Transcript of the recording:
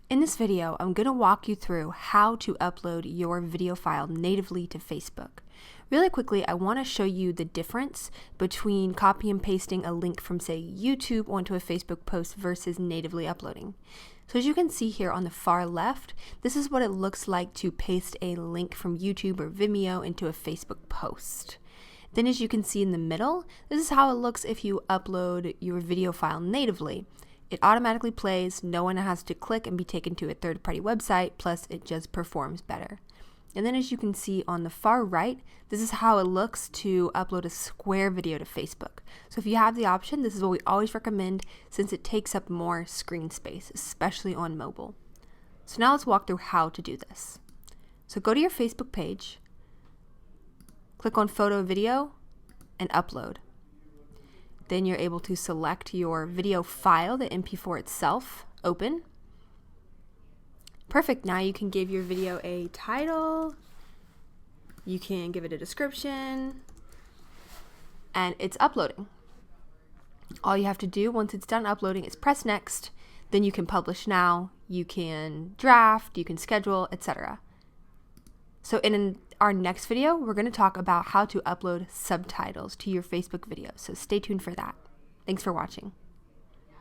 In this video, I'm going to walk you through how to upload your video file natively to Facebook. Really quickly, I want to show you the difference between copy and pasting a link from, say, YouTube onto a Facebook post versus natively uploading. So as you can see here on the far left, this is what it looks like to paste a link from YouTube or Vimeo into a Facebook post. Then as you can see in the middle, this is how it looks if you upload your video file natively. It automatically plays, no one has to click and be taken to a third-party website, plus it just performs better. And then as you can see on the far right, this is how it looks to upload a square video to Facebook. So if you have the option, this is what we always recommend since it takes up more screen space, especially on mobile. So now let's walk through how to do this. So go to your Facebook page, click on Photo Video, and Upload. Then you're able to select your video file, the MP4 itself, open. Perfect, now you can give your video a title, you can give it a description, and it's uploading. All you have to do once it's done uploading is press next, then you can publish now, you can draft, you can schedule, etc. So in our next video, we're going to talk about how to upload subtitles to your Facebook videos. So stay tuned for that. Thanks for watching.